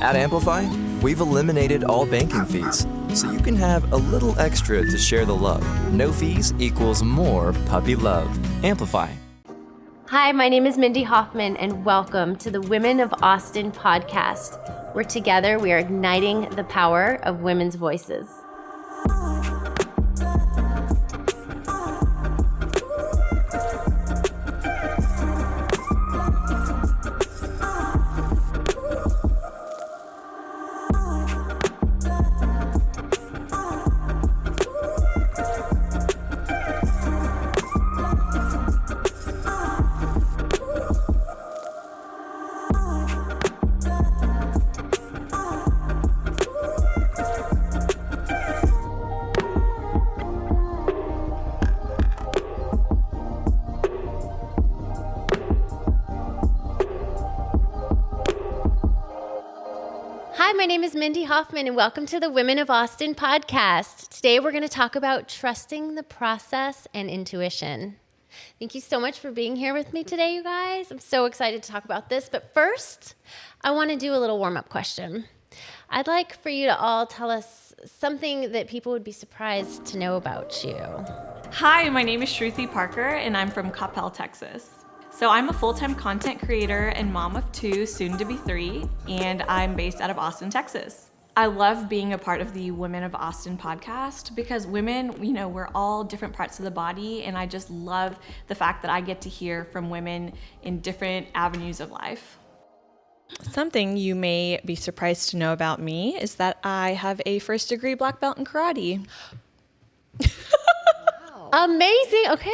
At Amplify, we've eliminated all banking fees, so you can have a little extra to share the love. No fees equals more puppy love. Amplify. Hi, my name is Mindy Hofman, and welcome to the Women of Austin podcast, where together we are igniting the power of women's voices. Hi, my name is Mindy Hofman, and welcome to the Women of Austin podcast. Today, we're going to talk about trusting the process and intuition. Thank you so much for being here with me today, you guys. I'm so excited to talk about this. But first, I want to do a little warm-up question. I'd like for you to all tell us something that people would be surprised to know about you. Hi, my name is Shruthi Parker, and I'm from Coppell, Texas. So I'm a full-time content creator and mom of 2, soon to be 3, and I'm based out of Austin, Texas. I love being a part of the Women of Austin podcast because women, we're all different parts of the body, and I just love the fact that I get to hear from women in different avenues of life. Something you may be surprised to know about me is that I have a first-degree black belt in karate. Amazing. Okay.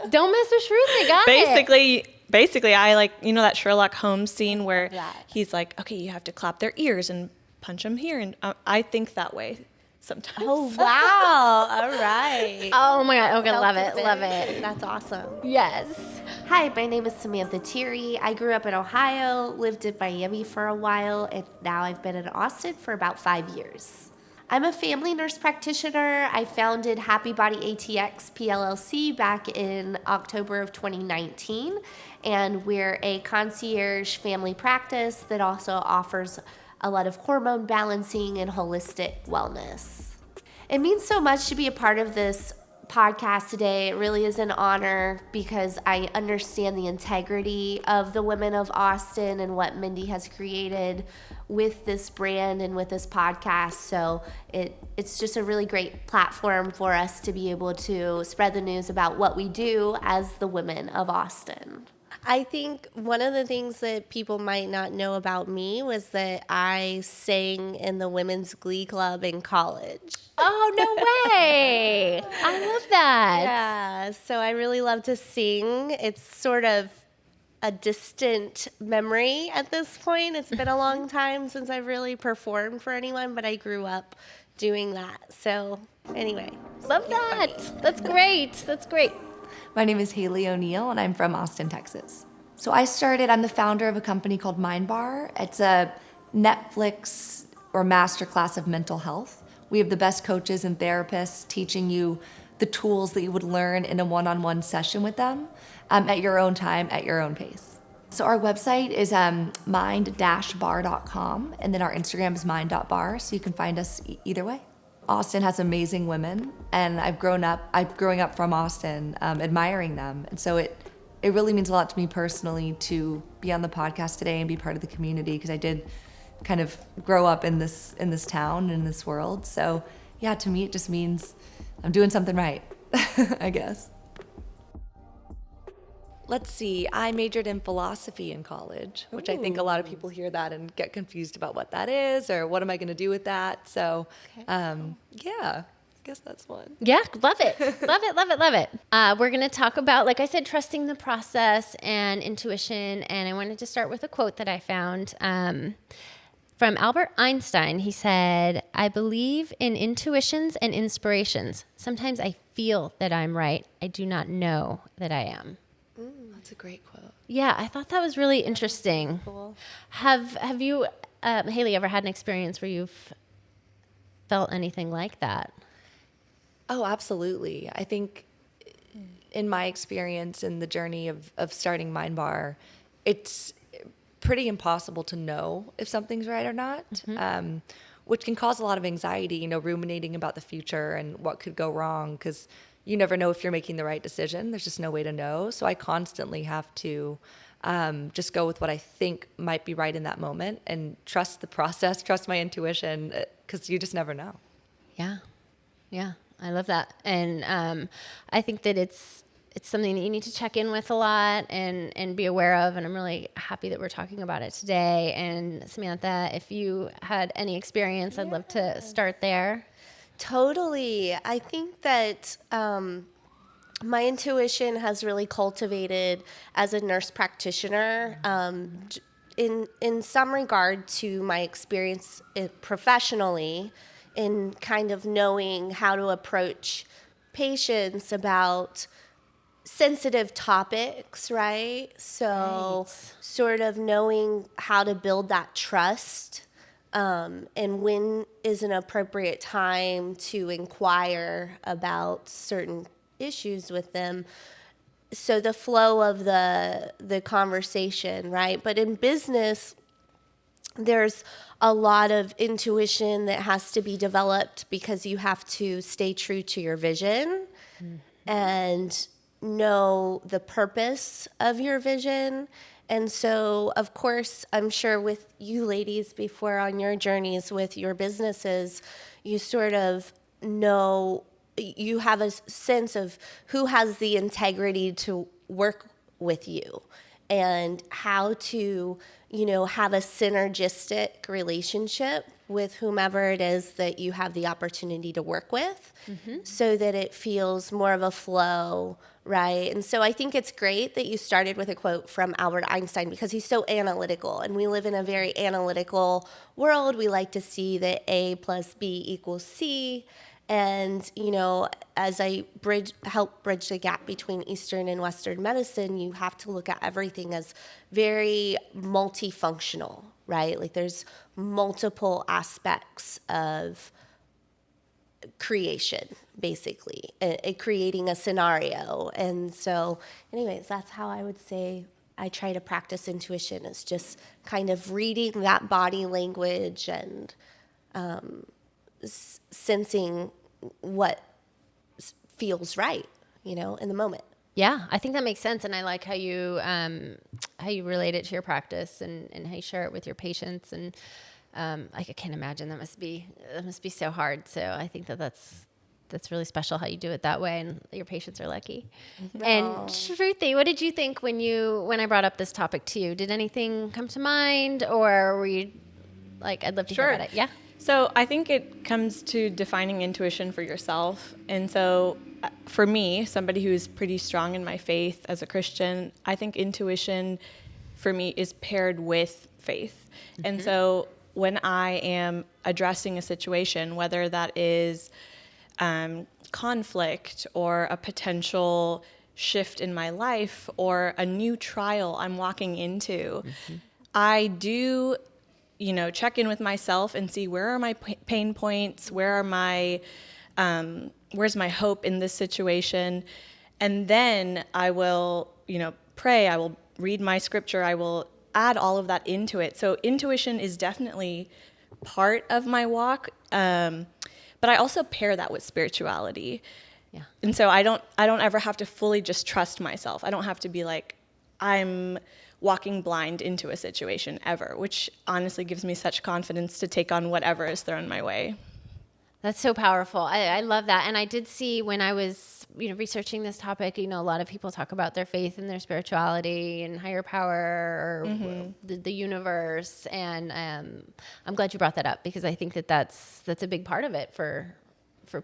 Don't mess with Shruthi. Got it. Basically, I like, that Sherlock Holmes scene where he's like, okay, you have to clap their ears and punch them here. And I think that way sometimes. Oh, wow. All right. Oh, my God. Okay, love it. Love it. That's awesome. Yes. Hi, my name is Samantha Thiry. I grew up in Ohio, lived in Miami for a while, and now I've been in Austin for about 5 years. I'm a family nurse practitioner. I founded Happy Body ATX PLLC back in October of 2019, and we're a concierge family practice that also offers a lot of hormone balancing and holistic wellness. It means so much to be a part of this podcast today. It really is an honor because I understand the integrity of the Women of Austin and what Mindy has created with this brand and with this podcast. So it's just a really great platform for us to be able to spread the news about what we do as the Women of Austin. I think one of the things that people might not know about me was that I sang in the Women's Glee Club in college. Oh, no way. I love that. Yeah, so I really love to sing. It's sort of a distant memory at this point. It's been a long time since I've really performed for anyone, but I grew up doing that. So anyway. Love that. That's great. That's great. My name is Hailey O'Neill, and I'm from Austin, Texas. So I'm the founder of a company called MindBar. It's a Netflix or masterclass of mental health. We have the best coaches and therapists teaching you the tools that you would learn in a one-on-one session with them at your own time, at your own pace. So our website is mind-bar.com, and then our Instagram is mind.bar, so you can find us either way. Austin has amazing women, and I'm growing up from Austin, admiring them. And so it really means a lot to me personally to be on the podcast today and be part of the community, because I did kind of grow up in this town, in this world. So yeah, to me it just means I'm doing something right, I guess. Let's see, I majored in philosophy in college, which I think a lot of people hear that and get confused about what that is or what am I going to do with that. So, yeah, I guess that's one. Yeah, love it. Love it, love it, love it. We're going to talk about, like I said, trusting the process and intuition. And I wanted to start with a quote that I found from Albert Einstein. He said, "I believe in intuitions and inspirations. Sometimes I feel that I'm right. I do not know that I am." That's a great quote. Yeah, I thought that was really interesting. Cool. Have you, Hailey, ever had an experience where you've felt anything like that? Oh, absolutely. I think in my experience in the journey of starting MindBar, it's pretty impossible to know if something's right or not, which can cause a lot of anxiety, ruminating about the future and what could go wrong, because you never know if you're making the right decision. There's just no way to know. So I constantly have to just go with what I think might be right in that moment and trust the process, trust my intuition, because you just never know. Yeah. Yeah. I love that. And I think that it's something that you need to check in with a lot and be aware of. And I'm really happy that we're talking about it today. And Samantha, if you had any experience, I'd love to start there. Totally. I think that my intuition has really cultivated as a nurse practitioner in some regard to my experience professionally, in kind of knowing how to approach patients about sensitive topics, right? So sort of knowing how to build that trust, and when is an appropriate time to inquire about certain issues with them. So the flow of the conversation, right? But in business, there's a lot of intuition that has to be developed because you have to stay true to your vision and know the purpose of your vision. And so, of course, I'm sure with you ladies before on your journeys with your businesses, you sort of know, you have a sense of who has the integrity to work with you and how to, have a synergistic relationship with whomever it is that you have the opportunity to work with, so that it feels more of a flow, right? And so I think it's great that you started with a quote from Albert Einstein, because he's so analytical, and we live in a very analytical world. We like to see that A plus B equals C. And, as I help bridge the gap between Eastern and Western medicine, you have to look at everything as very multifunctional, right? Like there's multiple aspects of creation, basically, creating a scenario. And so, anyways, that's how I would say I try to practice intuition, is just kind of reading that body language and sensing what feels right, in the moment. Yeah, I think that makes sense, and I like how you relate it to your practice and how you share it with your patients. And I can't imagine that must be so hard. So I think that's really special how you do it that way, and your patients are lucky. No. And Shruthi, what did you think when I brought up this topic to you? Did anything come to mind, or were you like, I'd love to hear about it? Yeah. So I think it comes to defining intuition for yourself. And so for me, somebody who's pretty strong in my faith as a Christian, I think intuition for me is paired with faith. And so when I am addressing a situation, whether that is conflict or a potential shift in my life or a new trial I'm walking into, I do check in with myself and see, where are my pain points? Where's my hope in this situation? And then I will, pray. I will read my scripture. I will add all of that into it. So intuition is definitely part of my walk. But I also pair that with spirituality. Yeah. And so I don't ever have to fully just trust myself. I don't have to be like, I'm walking blind into a situation ever, which honestly gives me such confidence to take on whatever is thrown my way. That's so powerful. I love that. And I did see when I was, researching this topic, a lot of people talk about their faith and their spirituality and higher power or the universe. And I'm glad you brought that up, because I think that that's a big part of it for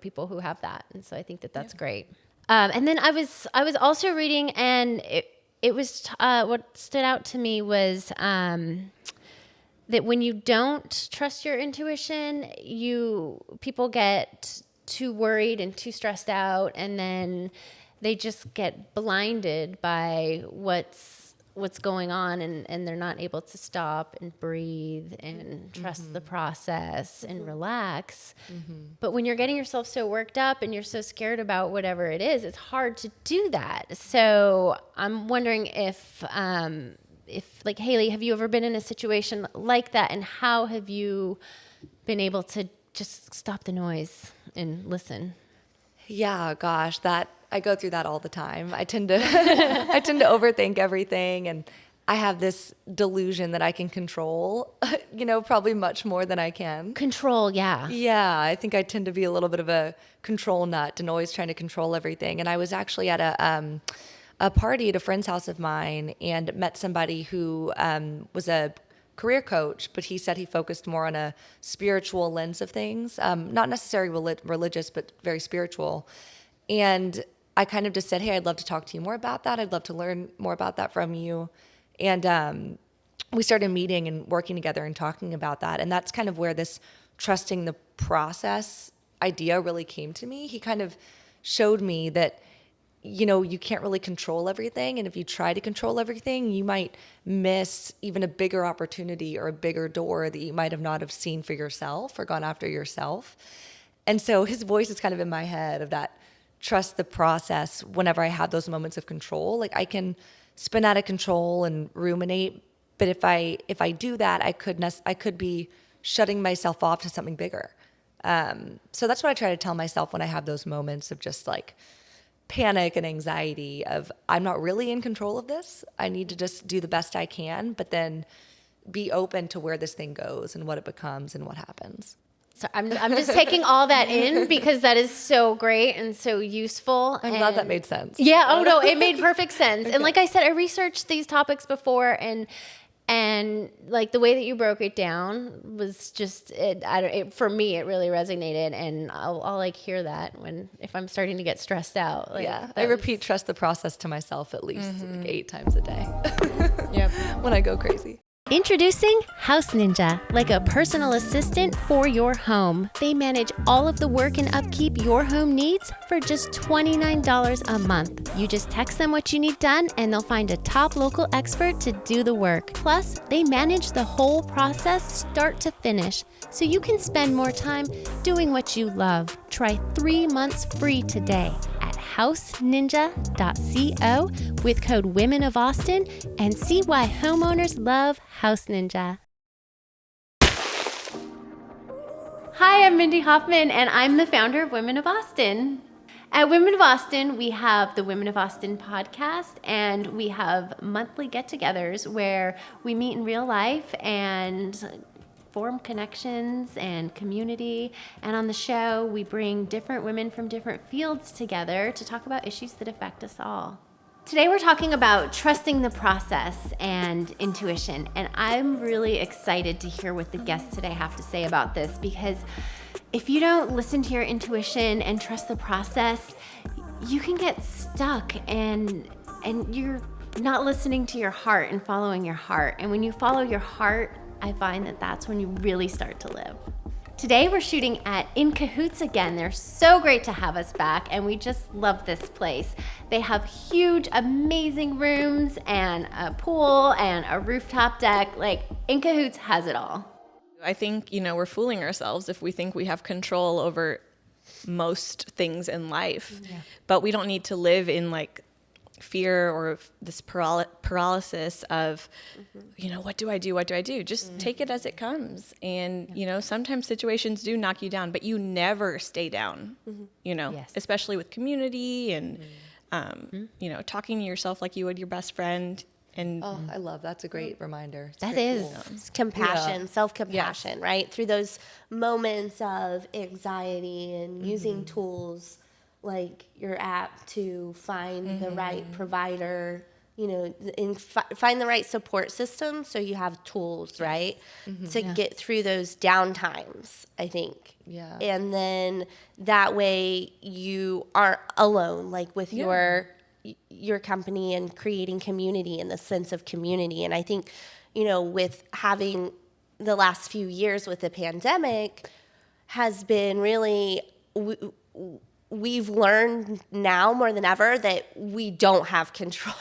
people who have that. And so I think that that's great. And then I was also reading, and it was what stood out to me was that when you don't trust your intuition, people get too worried and too stressed out, and then they just get blinded by what's going on, and they're not able to stop and breathe and trust the process and relax. But when you're getting yourself so worked up and you're so scared about whatever it is, it's hard to do that. So I'm wondering if like, Hailey, have you ever been in a situation like that? And how have you been able to just stop the noise and listen? Yeah, gosh, I go through that all the time. I tend to overthink everything, and I have this delusion that I can control, probably much more than I can. Control, yeah. Yeah, I think I tend to be a little bit of a control nut and always trying to control everything. And I was actually at a party at a friend's house of mine and met somebody who was a career coach, but he said he focused more on a spiritual lens of things, not necessarily religious, but very spiritual. And I kind of just said, hey, I'd love to talk to you more about that. I'd love to learn more about that from you. And we started meeting and working together and talking about that. And that's kind of where this trusting the process idea really came to me. He kind of showed me that, you can't really control everything. And if you try to control everything, you might miss even a bigger opportunity or a bigger door that you might have not have seen for yourself or gone after yourself. And so his voice is kind of in my head of that, trust the process whenever I have those moments of control. Like I can spin out of control and ruminate, but if I do that, I could be shutting myself off to something bigger. So that's what I try to tell myself when I have those moments of just like panic and anxiety of I'm not really in control of this. I need to just do the best I can, but then be open to where this thing goes and what it becomes and what happens. So I'm just taking all that in because that is so great and so useful. I'm glad that made sense. Yeah. Oh no, it made perfect sense. Okay. And like I said, I researched these topics before, and like the way that you broke it down was just for me it really resonated, and I'll like hear that if I'm starting to get stressed out. Like, yeah, I repeat trust the process to myself at least like 8 times a day. Yep. When I go crazy. Introducing House Ninja, like a personal assistant for your home. They manage all of the work and upkeep your home needs for just $29 a month. You just text them what you need done and they'll find a top local expert to do the work. Plus, they manage the whole process start to finish, so you can spend more time doing what you love. Try 3 months free today at houseninja.co with code Women of Austin and see why homeowners love House Ninja. Hi, I'm Mindy Hofman, and I'm the founder of Women of Austin. At Women of Austin, we have the Women of Austin podcast, and we have monthly get-togethers where we meet in real life and form connections and community. And on the show, we bring different women from different fields together to talk about issues that affect us all. Today we're talking about trusting the process and intuition, and I'm really excited to hear what the guests today have to say about this, because if you don't listen to your intuition and trust the process, you can get stuck and you're not listening to your heart and following your heart. And when you follow your heart, I find that that's when you really start to live. Today we're shooting at In Cahoots again. They're so great to have us back, and we just love this place. They have huge, amazing rooms and a pool and a rooftop deck. Like, In Cahoots has it all. I think, we're fooling ourselves if we think we have control over most things in life, but we don't need to live in like fear or this paralysis of, what do I do? What do I do? Just take it as it comes. And, sometimes situations do knock you down, but you never stay down, especially with community and, talking to yourself like you would your best friend. And I love that's a great reminder. That is It's compassion, self-compassion, right? Through those moments of anxiety and using tools like your app to find the right provider, and find the right support system, so you have tools, right, to get through those down times, I think. Yeah. And then that way you aren't alone, like with your company and creating community and the sense of community. And I think, with having the last few years with the pandemic has been really, we've learned now more than ever that we don't have control.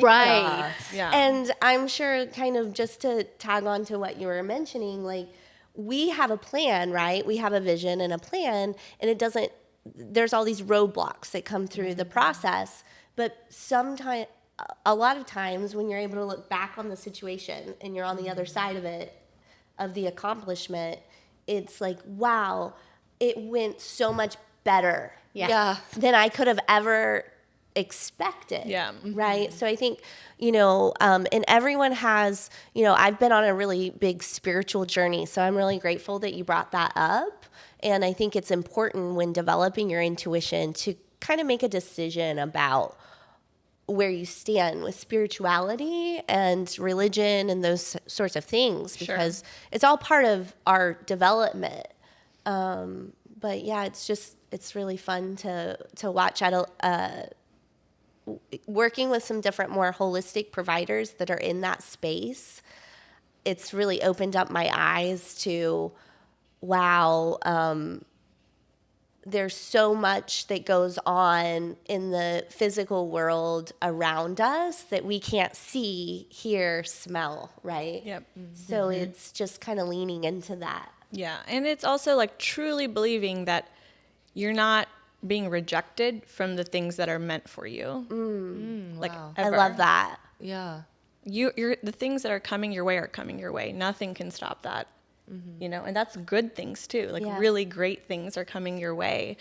right. Yeah. And I'm sure, kind of just to tag on to what you were mentioning, like, we have a plan, right? We have a vision and a plan, and there's all these roadblocks that come through the process, but sometimes a lot of times when you're able to look back on the situation and you're on the other side of it, of the accomplishment, it's like, wow, it went so much better than I could have ever expected. Yeah. Right. So I think, and everyone has, I've been on a really big spiritual journey. So I'm really grateful that you brought that up. And I think it's important when developing your intuition to kind of make a decision about where you stand with spirituality and religion and those sorts of things, because it's all part of our development. But yeah, it's really fun to watch working with some different, more holistic providers that are in that space. It's really opened up my eyes to, wow, there's so much that goes on in the physical world around us that we can't see, hear, smell, right? Yep. So it's just kind of leaning into that. Yeah. And it's also like truly believing that you're not being rejected from the things that are meant for you. Like, Wow. ever. I love that. Yeah. You're the things that are coming your way are coming your way. Nothing can stop that. And that's good things too. Like really great things are coming your way.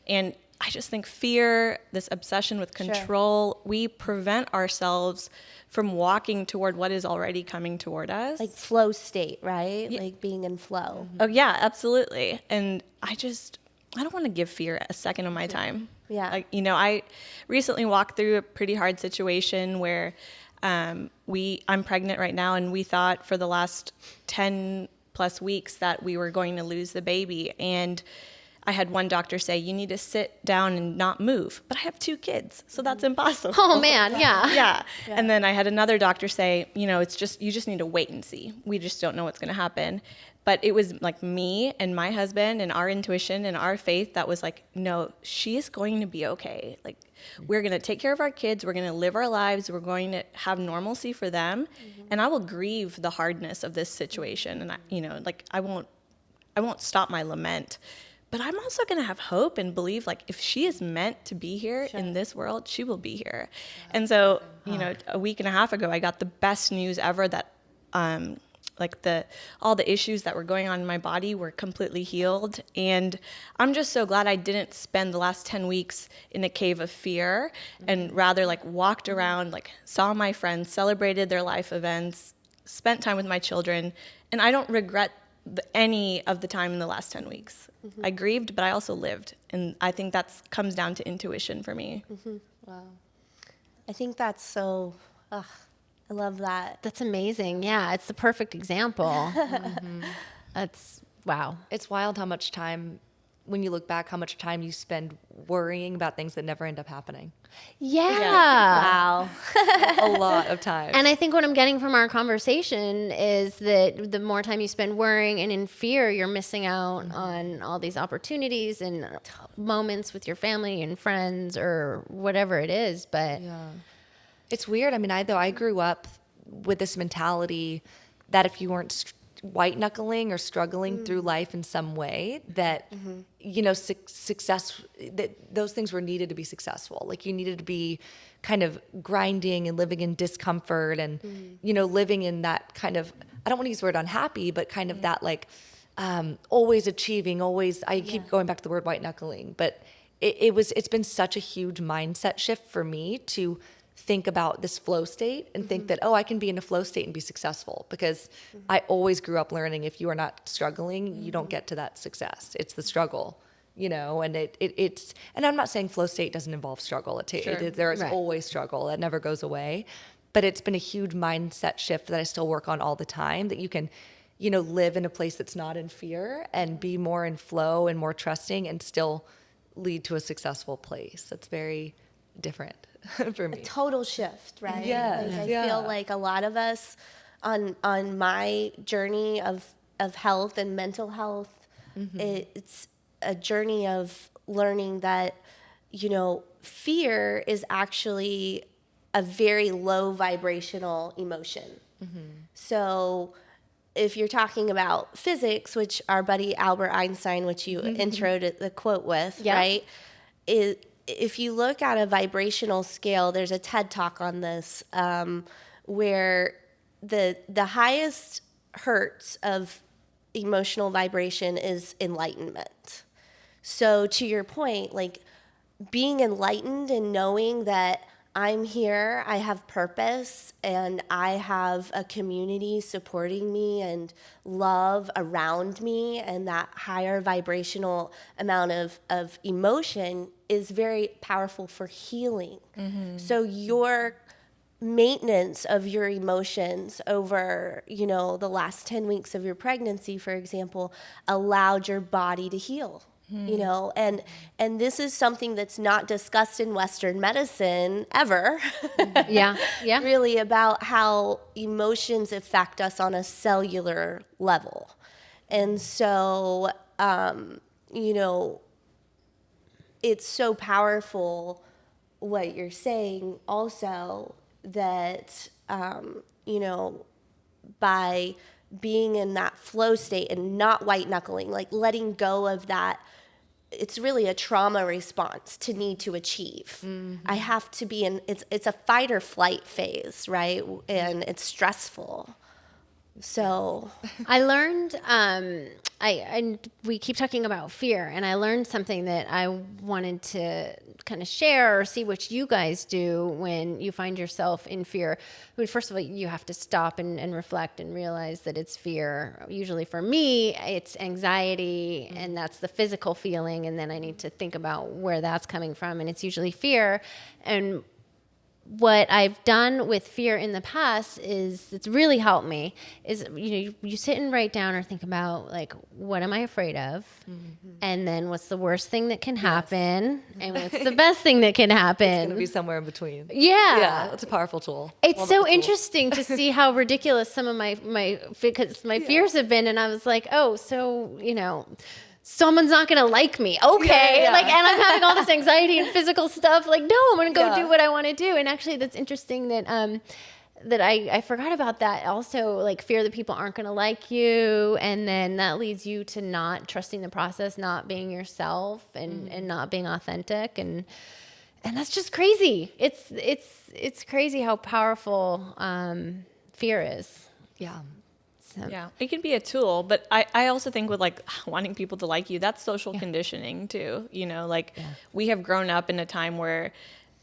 And I just think fear, this obsession with control, we prevent ourselves from walking toward what is already coming toward us. Like flow state, right? Like being in flow. Oh yeah, absolutely. And I don't want to give fear a second of my time. Yeah. Like, I recently walked through a pretty hard situation where I'm pregnant right now, and we thought for the last 10 plus weeks that we were going to lose the baby. And I had one doctor say, you need to sit down and not move. But I have 2 kids, so that's impossible. Oh man, yeah. Yeah. And then I had another doctor say, it's just, you just need to wait and see. We just don't know what's going to happen. But it was like me and my husband and our intuition and our faith that was like, no, she is going to be okay. Like, we're going to take care of our kids. We're going to live our lives. We're going to have normalcy for them. And I will grieve the hardness of this situation. And I won't stop my lament. But I'm also going to have hope and believe, like, if she is meant to be here in this world, she will be here. And so, a week and a half ago, I got the best news ever that, all the issues that were going on in my body were completely healed. And I'm just so glad I didn't spend the last 10 weeks in a cave of fear, and rather walked around, saw my friends, celebrated their life events, spent time with my children. And I don't regret any of the time in the last 10 weeks. I grieved, but I also lived. And I think that comes down to intuition for me. Wow. I think that's so, I love that. That's amazing. Yeah, it's the perfect example. That's wow. It's wild how much time, when you look back, how much time you spend worrying about things that never end up happening. Yeah. Wow. A lot of time. And I think what I'm getting from our conversation is that the more time you spend worrying and in fear, you're missing out on all these opportunities and moments with your family and friends or whatever it is. But it's weird. I mean, I grew up with this mentality that if you weren't white knuckling or struggling through life in some way, that success, that those things were needed to be successful. Like, you needed to be kind of grinding and living in discomfort and living in that kind of, I don't want to use the word unhappy, but kind of that always achieving, always. I keep going back to the word white knuckling, but it's been such a huge mindset shift for me to think about this flow state and think that, I can be in a flow state and be successful, because I always grew up learning if you are not struggling, you don't get to that success. It's the struggle, and it's, and I'm not saying flow state doesn't involve struggle. There is always struggle. That never goes away, but it's been a huge mindset shift that I still work on all the time, that you can, live in a place that's not in fear and be more in flow and more trusting and still lead to a successful place. That's very different for me. A total shift, right? Yes, I feel like a lot of us on my journey of health and mental health, it's a journey of learning that, fear is actually a very low vibrational emotion. So if you're talking about physics, which our buddy Albert Einstein, which you introed the quote with, right? if you look at a vibrational scale, there's a TED Talk on this, where the highest hertz of emotional vibration is enlightenment. So to your point, like being enlightened and knowing that I'm here, I have purpose, and I have a community supporting me and love around me, and that higher vibrational amount of emotion is very powerful for healing. So your maintenance of your emotions over, the last 10 weeks of your pregnancy, for example, allowed your body to heal. And this is something that's not discussed in Western medicine ever. Yeah. Really, about how emotions affect us on a cellular level. And so, it's so powerful what you're saying also, that, by being in that flow state and not white knuckling, like letting go of that, it's really a trauma response to need to achieve. I have to be it's a fight or flight phase, right? And it's stressful. So I learned, we keep talking about fear, and I learned something that I wanted to kind of share or see what you guys do when you find yourself in fear. I mean, first of all, you have to stop and reflect and realize that it's fear. Usually for me, it's anxiety, and that's the physical feeling, and then I need to think about where that's coming from, and it's usually fear. And what I've done with fear in the past is, it's really helped me, is, you sit and write down or think about, like, what am I afraid of? And then what's the worst thing that can happen? And what's the best thing that can happen? It's going to be somewhere in between. Yeah. It's a powerful tool. It's so interesting to see how ridiculous some of my fears have been. And I was like, oh, so, someone's not going to like me. Okay. Yeah. Like, and I'm having all this anxiety and physical stuff. Like, no, I'm going to go do what I want to do. And actually that's interesting that, that I forgot about that. Also, like, fear that people aren't going to like you. And then that leads you to not trusting the process, not being yourself, and not being authentic. And that's just crazy. It's crazy how powerful, fear is. Yeah. Yeah, it can be a tool, but I also think with like wanting people to like you, that's social conditioning too. We have grown up in a time where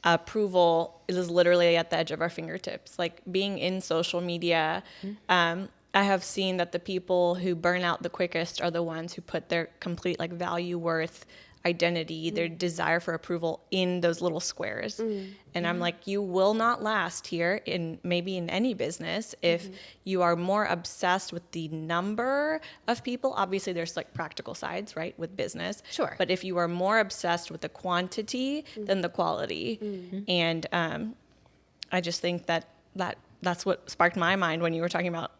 approval is literally at the edge of our fingertips. Like being in social media, I have seen that the people who burn out the quickest are the ones who put their complete like value, worth, identity, their desire for approval in those little squares. And I'm like, you will not last here maybe in any business if you are more obsessed with the number of people. Obviously there's like practical sides, right, with business. Sure. But if you are more obsessed with the quantity than the quality. And I just think that's what sparked my mind when you were talking about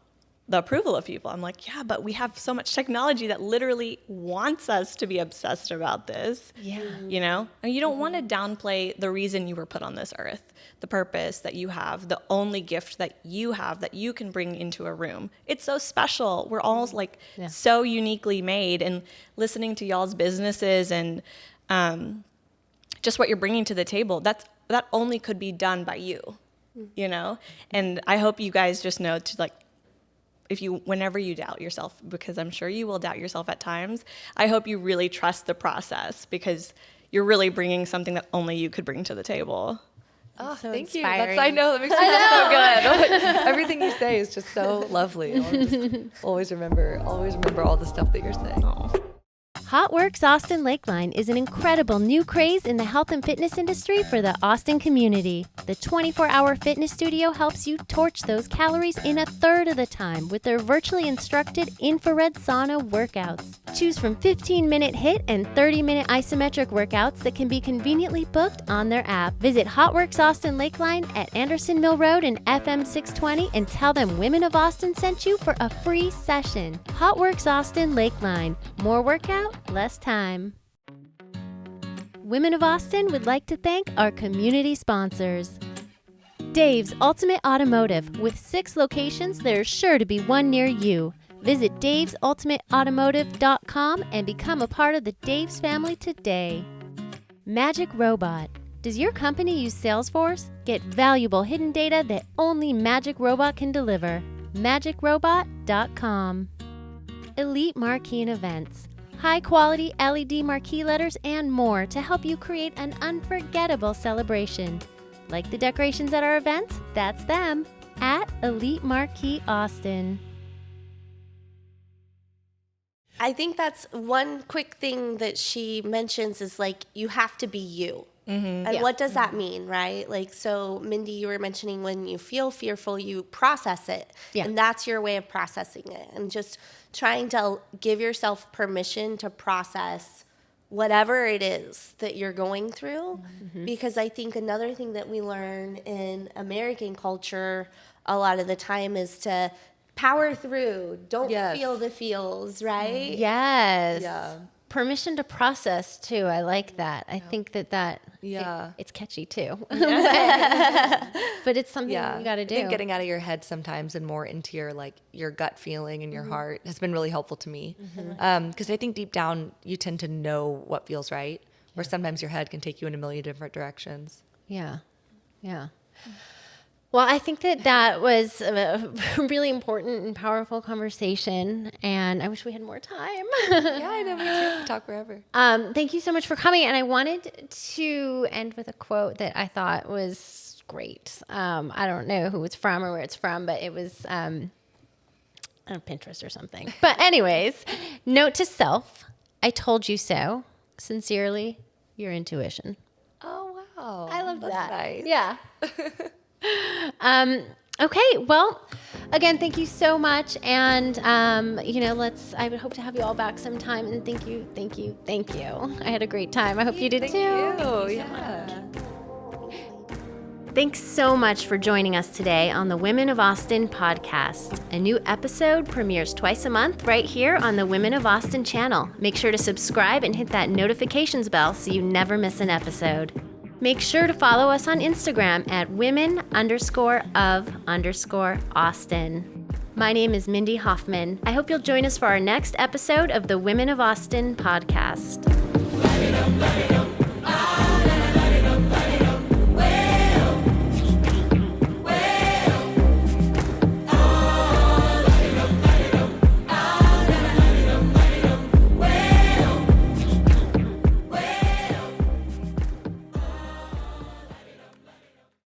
the approval of people. I'm like, yeah, but we have so much technology that literally wants us to be obsessed about this. Yeah. And you don't want to downplay the reason you were put on this earth, the purpose that you have, the only gift that you have that you can bring into a room. It's so special. We're all like so uniquely made, and listening to y'all's businesses and just what you're bringing to the table, that only could be done by you, And I hope you guys just know to like, whenever you doubt yourself, because I'm sure you will doubt yourself at times, I hope you really trust the process, because you're really bringing something that only you could bring to the table. Oh, so thank inspiring. you. I know, that makes me feel so good. Everything you say is just so lovely. I'll just always remember all the stuff that you're saying. HotWorks Austin Lakeline is an incredible new craze in the health and fitness industry for the Austin community. The 24-hour fitness studio helps you torch those calories in a third of the time with their virtually instructed infrared sauna workouts. Choose from 15-minute HIIT and 30-minute isometric workouts that can be conveniently booked on their app. Visit HotWorks Austin Lakeline at Anderson Mill Road and FM 620 and tell them Women of Austin sent you for a free session. HotWorks Austin Lakeline. More workout, less time. Women of Austin would like to thank our community sponsors. Dave's Ultimate Automotive. With 6 locations, there's sure to be one near you. Visit davesultimateautomotive.com and become a part of the Dave's family today. Magic Robot. Does your company use Salesforce? Get valuable hidden data that only Magic Robot can deliver. MagicRobot.com. Elite Marquee and Events. High-quality LED marquee letters and more to help you create an unforgettable celebration. Like the decorations at our events? That's them. At Elite Marquee Austin. I think that's one quick thing that she mentions is like, you have to be you. And what does that mean, right? Like, so Mindy, you were mentioning when you feel fearful, you process it. Yeah. And that's your way of processing it. And just trying to give yourself permission to process whatever it is that you're going through. Because I think another thing that we learn in American culture a lot of the time is to power through. Don't feel the feels, right? Yes. Yeah. Permission to process too. I like that. I think that it's catchy too. But it's something you got to do. I think getting out of your head sometimes and more into your gut feeling and your heart has been really helpful to me. Because I think deep down you tend to know what feels right, where sometimes your head can take you in a million different directions. Yeah. Well, I think that was a really important and powerful conversation, and I wish we had more time. Yeah, I know. We can talk forever. Thank you so much for coming, and I wanted to end with a quote that I thought was great. I don't know who it's from or where it's from, but it was on Pinterest or something. But anyways, note to self, I told you so. Sincerely, your intuition. Oh, wow. I love That's that. nice. Yeah. Okay. Well, again, thank you so much. And, I would hope to have you all back sometime. And thank you. I had a great time. I hope you did too. Yeah. Thanks so much for joining us today on the Women of Austin podcast. A new episode premieres twice a month right here on the Women of Austin channel. Make sure to subscribe and hit that notifications bell so you never miss an episode. Make sure to follow us on Instagram at women_of_Austin. My name is Mindy Hofman. I hope you'll join us for our next episode of the Women of Austin podcast.